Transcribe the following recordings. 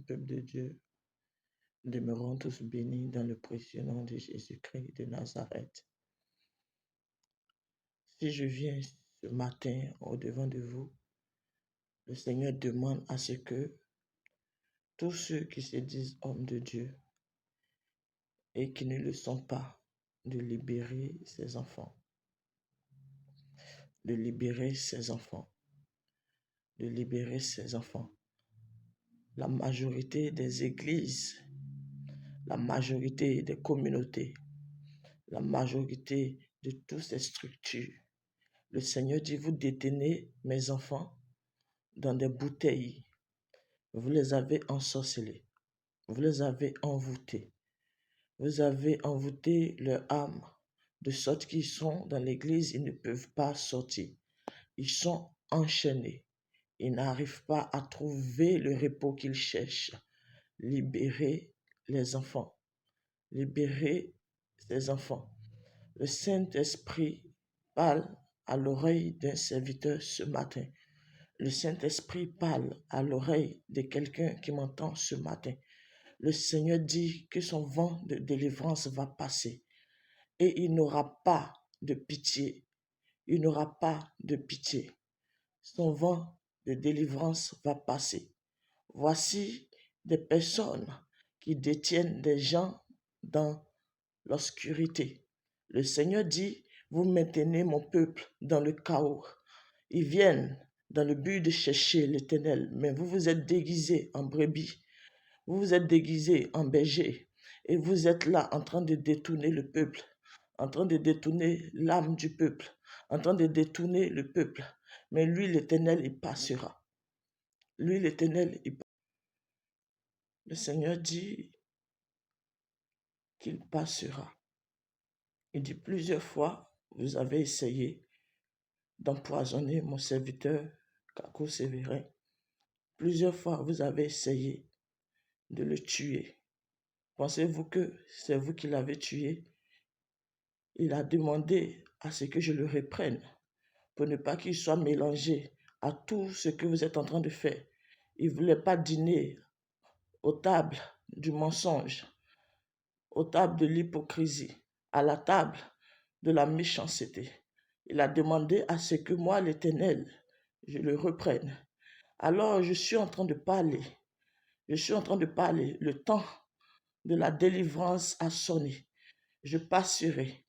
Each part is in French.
peuple de Dieu, demeurons tous bénis dans le précieux nom de Jésus-Christ de Nazareth. Si je viens ce matin au-devant de vous, le Seigneur demande à ce que tous ceux qui se disent hommes de Dieu et qui ne le sont pas, de libérer ses enfants, de libérer ses enfants, de libérer ses enfants. La majorité des églises, la majorité des communautés, la majorité de toutes ces structures, le Seigneur dit, vous détenez mes enfants dans des bouteilles, vous les avez ensorcelés, vous les avez envoûtés, vous avez envoûté leur âme, de sorte qu'ils sont dans l'église, ils ne peuvent pas sortir, ils sont enchaînés, ils n'arrivent pas à trouver le repos qu'ils cherchent. Libérez les enfants, libérez ces enfants. Le Saint-Esprit parle à l'oreille d'un serviteur ce matin. Le Saint-Esprit parle à l'oreille de quelqu'un qui m'entend ce matin. Le Seigneur dit que son vent de délivrance va passer et il n'aura pas de pitié. Il n'aura pas de pitié. Son vent de délivrance va passer. Voici des personnes qui détiennent des gens dans l'obscurité. Le Seigneur dit, vous maintenez mon peuple dans le chaos. Ils viennent dans le but de chercher l'Éternel, mais vous vous êtes déguisés en brebis, vous vous êtes déguisés en berger, et vous êtes là en train de détourner le peuple, en train de détourner l'âme du peuple, en train de détourner le peuple. Mais lui, l'Éternel, il passera. Lui, l'Éternel, il passera. Le Seigneur dit qu'il passera. Il dit plusieurs fois, vous avez essayé d'empoisonner mon serviteur Kakou Sévérin. Plusieurs fois, vous avez essayé de le tuer. Pensez-vous que c'est vous qui l'avez tué? Il a demandé à ce que je le reprenne pour ne pas qu'il soit mélangé à tout ce que vous êtes en train de faire. Il ne voulait pas dîner aux tables du mensonge, aux tables de l'hypocrisie, à la table de la méchanceté. Il a demandé à ce que moi, l'Éternel, je le reprenne. Alors, je suis en train de parler. Je suis en train de parler. Le temps de la délivrance a sonné. Je passerai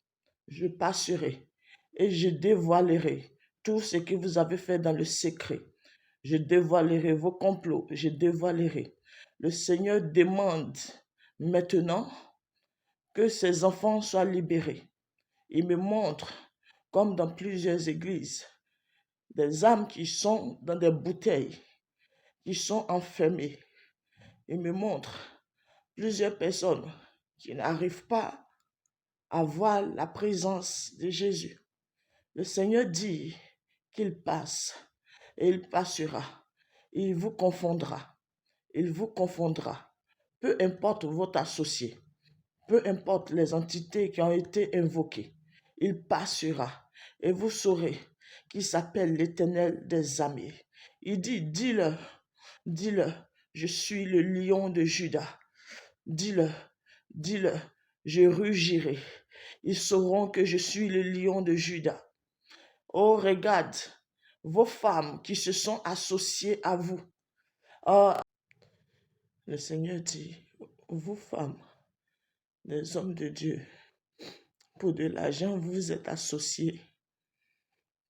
et je dévoilerai tout ce que vous avez fait dans le secret. Je dévoilerai vos complots, je dévoilerai. Le Seigneur demande maintenant que ses enfants soient libérés. Il me montre, comme dans plusieurs églises, des âmes qui sont dans des bouteilles, qui sont enfermées. Il me montre plusieurs personnes qui n'arrivent pas à voir la présence de Jésus. Le Seigneur dit qu'il passe et il passera. Il vous confondra. Il vous confondra. Peu importe votre associé, peu importe les entités qui ont été invoquées, il passera et vous saurez qu'il s'appelle l'Éternel des armées. Il dit, dis-le, je suis le lion de Juda. Dis-le, je rugirai. Ils sauront que je suis le lion de Juda. Oh, regarde vos femmes qui se sont associées à vous. Oh, le Seigneur dit, vous femmes, les hommes de Dieu, pour de l'argent, vous êtes associés.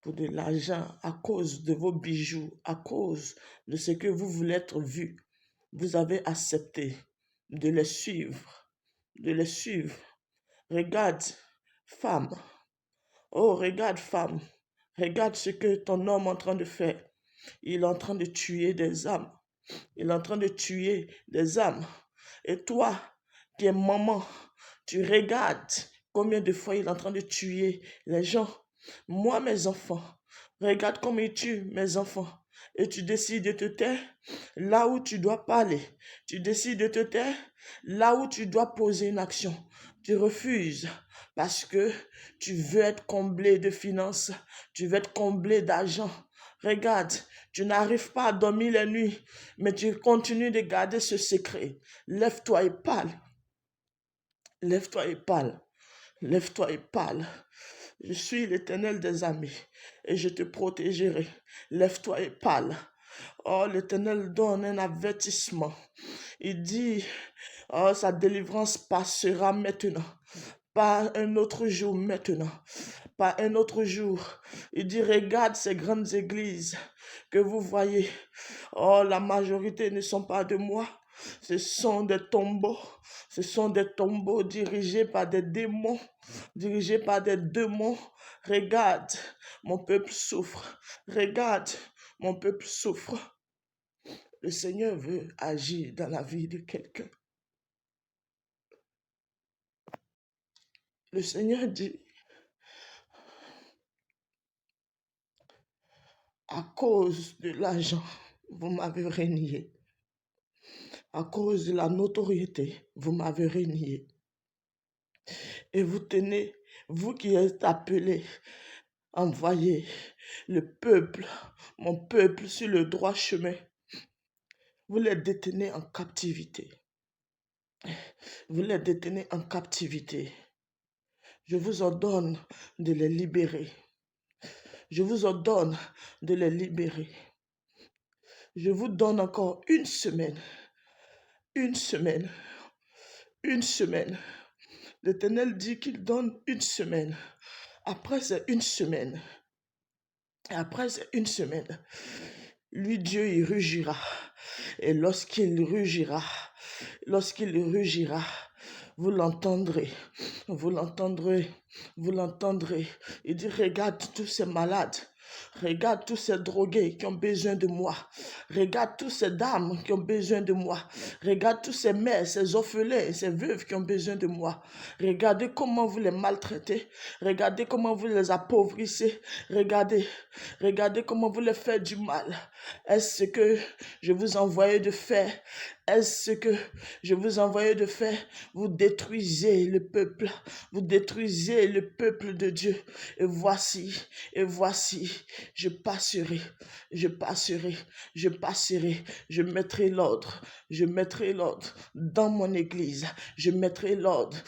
Pour de l'argent, à cause de vos bijoux, à cause de ce que vous voulez être vu, vous avez accepté de les suivre, de les suivre. Regarde, femme. Oh, regarde, femme. Regarde ce que ton homme est en train de faire. Il est en train de tuer des âmes. Il est en train de tuer des âmes. Et toi, qui es maman, tu regardes combien de fois il est en train de tuer les gens. Moi, mes enfants, regarde comment il tue mes enfants. Et tu décides de te taire là où tu dois parler. Tu décides de te taire là où tu dois poser une action. Tu refuses parce que tu veux être comblé de finances, tu veux être comblé d'argent. Regarde, tu n'arrives pas à dormir la nuit, mais tu continues de garder ce secret. Lève-toi et parle. Lève-toi et parle. Lève-toi et parle. Je suis l'Éternel des armées et je te protégerai. Lève-toi et parle. Oh, l'Éternel donne un avertissement. Il dit, oh, sa délivrance passera maintenant. Pas un autre jour maintenant. Pas un autre jour. Il dit, regarde ces grandes églises que vous voyez. Oh, la majorité ne sont pas de moi. Ce sont des tombeaux. Ce sont des tombeaux dirigés par des démons. Dirigés par des démons. Regarde, mon peuple souffre. Regarde, mon peuple souffre. Le Seigneur veut agir dans la vie de quelqu'un. Le Seigneur dit, à cause de l'argent, vous m'avez renié. À cause de la notoriété, vous m'avez renié. Et vous tenez, vous qui êtes appelés, envoyez le peuple, mon peuple, sur le droit chemin. Vous les détenez en captivité. Vous les détenez en captivité. Je vous ordonne de les libérer. Je vous ordonne de les libérer. Je vous donne encore une semaine. Une semaine. Une semaine. L'Éternel dit qu'il donne une semaine. Après, c'est une semaine. Après, c'est une semaine. Lui, Dieu, il rugira. Et lorsqu'il rugira, vous l'entendrez. Vous l'entendrez. Vous l'entendrez. Il dit, regarde tous ces malades. Regarde tous ces drogués qui ont besoin de moi. Regarde tous ces dames qui ont besoin de moi. Regarde tous ces mères, ces orphelins, ces veuves qui ont besoin de moi. Regardez comment vous les maltraitez. Regardez comment vous les appauvrissez. Regardez comment vous les faites du mal. Est-ce ce que je vous envoyais de faire? Est-ce ce que je vous envoyais de faire? Vous détruisez le peuple. Vous détruisez le peuple de Dieu. Et voici, je passerai, je mettrai l'ordre, dans mon église, je mettrai l'ordre.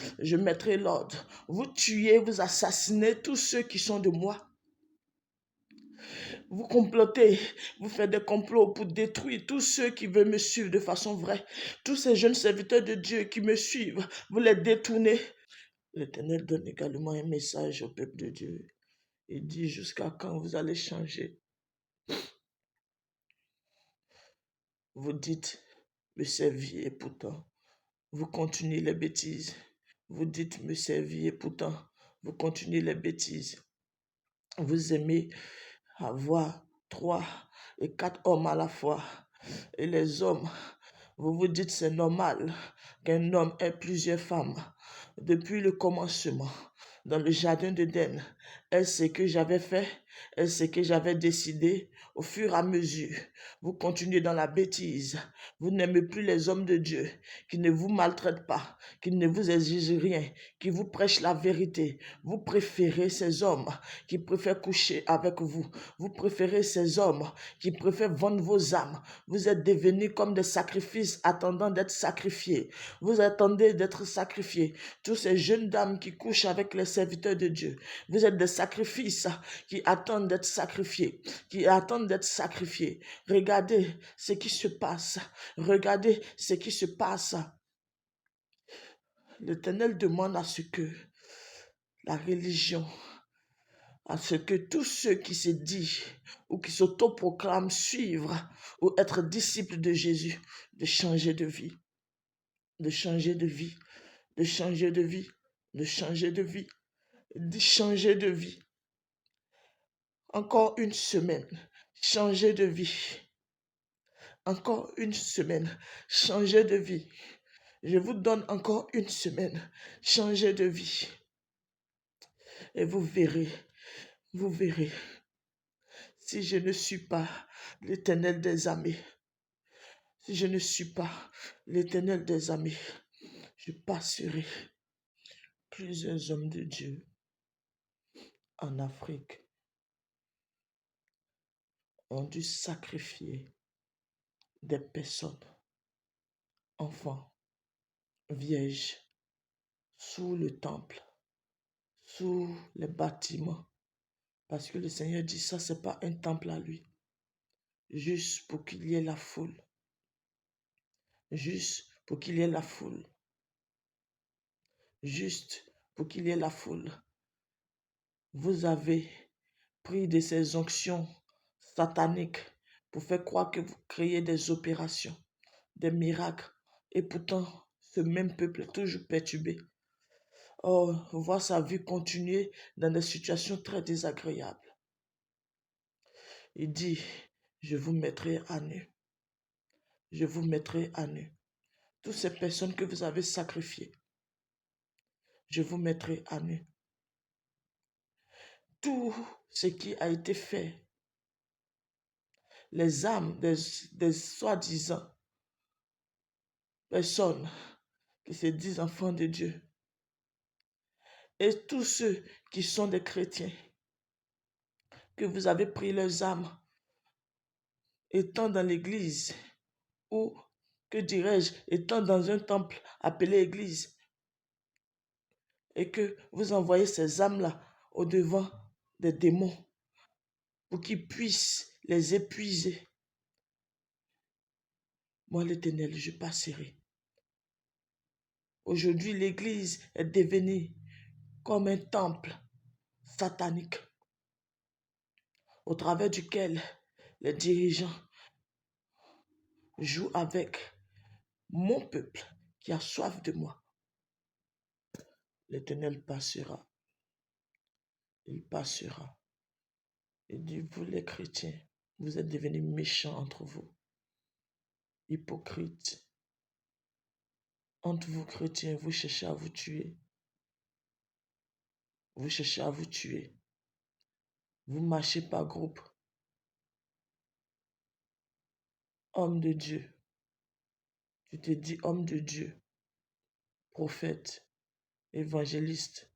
Vous tuez, vous assassinez tous ceux qui sont de moi. Vous complotez, vous faites des complots pour détruire tous ceux qui veulent me suivre de façon vraie. Tous ces jeunes serviteurs de Dieu qui me suivent, vous les détournez. L'Éternel donne également un message au peuple de Dieu. Il dit, jusqu'à quand vous allez changer? Vous dites, me servir et pourtant, vous continuez les bêtises. Vous dites, me servir et pourtant, vous continuez les bêtises. Vous aimez avoir 3 et 4 hommes à la fois. Et les hommes, vous vous dites, c'est normal qu'un homme ait plusieurs femmes. Depuis le commencement, dans le jardin d'Éden, est-ce que j'avais fait? Est-ce que j'avais décidé? Au fur et à mesure, vous continuez dans la bêtise. Vous n'aimez plus les hommes de Dieu qui ne vous maltraitent pas, qui ne vous exigent rien, qui vous prêchent la vérité. Vous préférez ces hommes qui préfèrent coucher avec vous. Vous préférez ces hommes qui préfèrent vendre vos âmes. Vous êtes devenus comme des sacrifices attendant d'être sacrifiés. Vous attendez d'être sacrifiés. Tous ces jeunes dames qui couchent avec les serviteurs de Dieu, vous êtes des sacrifices qui attendent d'être sacrifiés, Regardez ce qui se passe. Regardez ce qui se passe. L'Éternel demande à ce que la religion, à ce que tous ceux qui se disent ou qui s'autoproclament suivre ou être disciples de Jésus, de changer de vie, de changer de vie, de changer de vie, de changer de vie, de changer de vie. Encore une semaine, changer de vie. Encore une semaine, changer de vie. Je vous donne encore une semaine, changer de vie. Et vous verrez, si je ne suis pas l'Éternel des armées, si je ne suis pas l'Éternel des armées, je passerai plusieurs hommes de Dieu en Afrique, ont dû sacrifier des personnes, enfants, vierges, sous le temple, sous les bâtiments. Parce que le Seigneur dit ça, c'est pas un temple à lui. Juste pour qu'il y ait la foule. Juste pour qu'il y ait la foule. Juste pour qu'il y ait la foule. Vous avez pris de ces onctions sataniques pour faire croire que vous créez des opérations, des miracles. Et pourtant, ce même peuple est toujours perturbé. Oh, voit sa vie continuer dans des situations très désagréables. Il dit, je vous mettrai à nu. Je vous mettrai à nu. Toutes ces personnes que vous avez sacrifiées, je vous mettrai à nu. Tout ce qui a été fait, les âmes des soi-disant personnes qui se disent enfants de Dieu, et tous ceux qui sont des chrétiens, que vous avez pris leurs âmes étant dans l'église, ou que dirais-je, étant dans un temple appelé église, et que vous envoyez ces âmes-là au-devant des démons pour qu'ils puissent les épuiser. Moi, l'Éternel, je passerai. Aujourd'hui, l'église est devenue comme un temple satanique au travers duquel les dirigeants jouent avec mon peuple qui a soif de moi. L'Éternel passera. Il passera. Il dit, vous les chrétiens, vous êtes devenus méchants entre vous, hypocrites. Entre vous chrétiens, vous cherchez à vous tuer. Vous cherchez à vous tuer. Vous marchez par groupe. Homme de Dieu. Tu te dis homme de Dieu, prophète, évangéliste,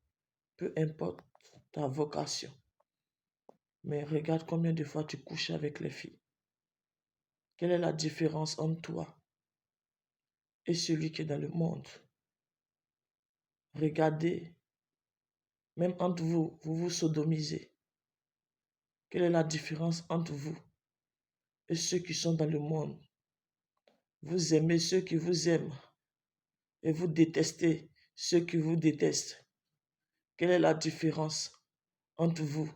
peu importe ta vocation. Mais regarde combien de fois tu couches avec les filles. Quelle est la différence entre toi et celui qui est dans le monde? Regardez, même entre vous, vous vous sodomisez. Quelle est la différence entre vous et ceux qui sont dans le monde? Vous aimez ceux qui vous aiment et vous détestez ceux qui vous détestent. Quelle est la différence entre vous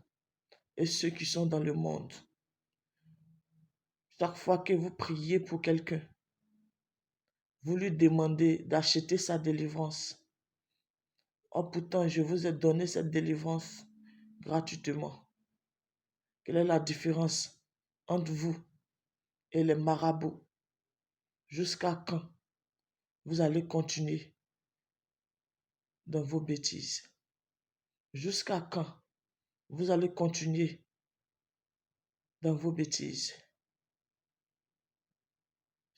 et ceux qui sont dans le monde? Chaque fois que vous priez pour quelqu'un, vous lui demandez d'acheter sa délivrance. Oh, pourtant, je vous ai donné cette délivrance gratuitement. Quelle est la différence entre vous et les marabouts? Jusqu'à quand vous allez continuer dans vos bêtises? Jusqu'à quand vous allez continuer dans vos bêtises?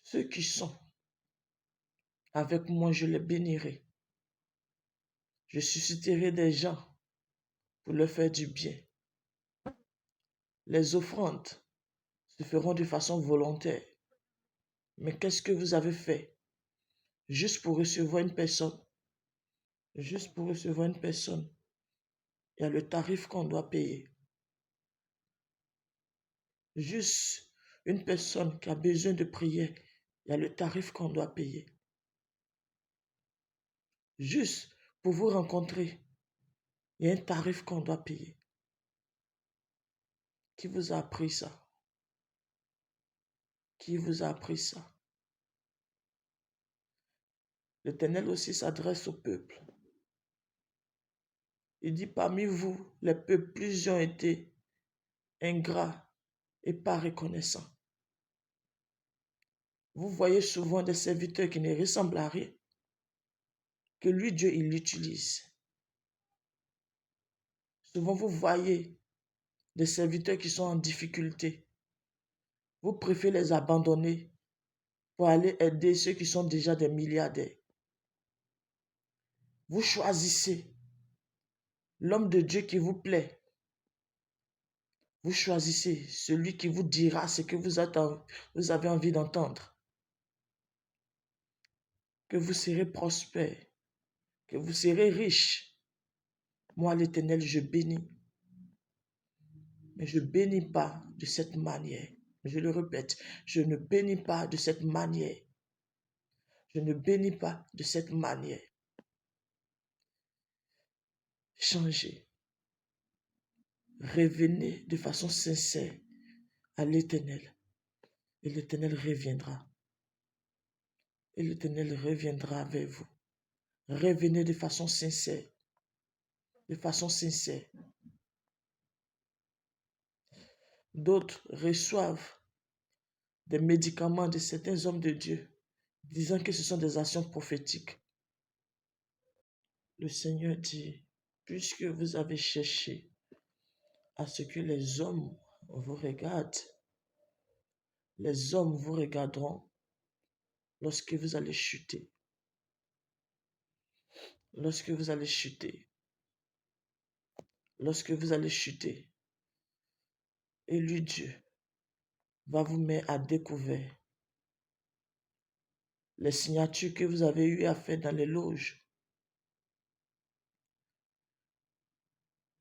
Ceux qui sont avec moi, je les bénirai. Je susciterai des gens pour leur faire du bien. Les offrandes se feront de façon volontaire. Mais qu'est-ce que vous avez fait? Juste pour recevoir une personne. Juste pour recevoir une personne. Il y a le tarif qu'on doit payer. Juste une personne qui a besoin de prier, il y a le tarif qu'on doit payer. Juste pour vous rencontrer, il y a un tarif qu'on doit payer. Qui vous a appris ça? Qui vous a appris ça? L'Éternel aussi s'adresse au peuple. Il dit, parmi vous, les peuples, plusieurs ont été ingrats et pas reconnaissants. Vous voyez souvent des serviteurs qui ne ressemblent à rien, que lui, Dieu, il l'utilise. Souvent, vous voyez des serviteurs qui sont en difficulté. Vous préférez les abandonner pour aller aider ceux qui sont déjà des milliardaires. Vous choisissez l'homme de Dieu qui vous plaît. Vous choisissez celui qui vous dira ce que vous avez envie d'entendre. Que vous serez prospère, que vous serez riche. Moi, l'Éternel, je bénis. Mais je ne bénis pas de cette manière. Je le répète, je ne bénis pas de cette manière. Je ne bénis pas de cette manière. Changez. Revenez de façon sincère à l'Éternel. Et l'Éternel reviendra. Et l'Éternel reviendra vers vous. Revenez de façon sincère. De façon sincère. D'autres reçoivent des médicaments de certains hommes de Dieu, disant que ce sont des actions prophétiques. Le Seigneur dit, puisque vous avez cherché à ce que les hommes vous regardent, les hommes vous regarderont lorsque vous allez chuter. Lorsque vous allez chuter. Lorsque vous allez chuter. Et lui, Dieu, va vous mettre à découvert les signatures que vous avez eu à faire dans les loges,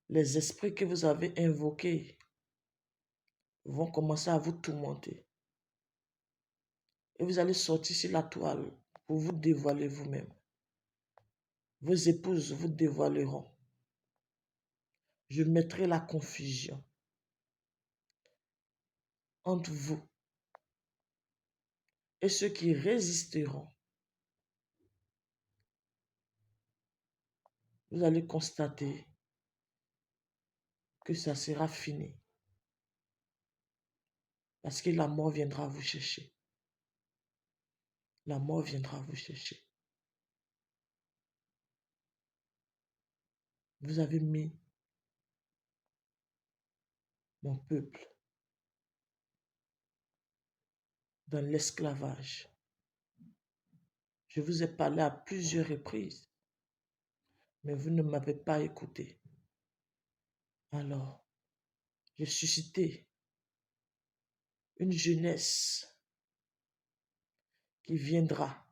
les esprits que vous avez invoqués vont commencer à vous tourmenter. Et vous allez sortir sur la toile pour vous dévoiler vous-même. Vos épouses vous dévoileront. Je mettrai la confusion entre vous et ceux qui résisteront. Vous allez constater que ça sera fini. Parce que la mort viendra vous chercher. La mort viendra vous chercher. Vous avez mis mon peuple dans l'esclavage. Je vous ai parlé à plusieurs reprises, mais vous ne m'avez pas écouté. Alors, j'ai suscité une jeunesse qui viendra,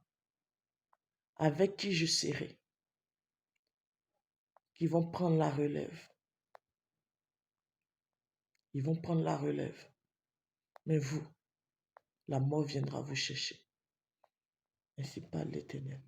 avec qui je serai, qui vont prendre la relève. Ils vont prendre la relève. Mais vous, la mort viendra vous chercher. Ainsi parle l'Éternel.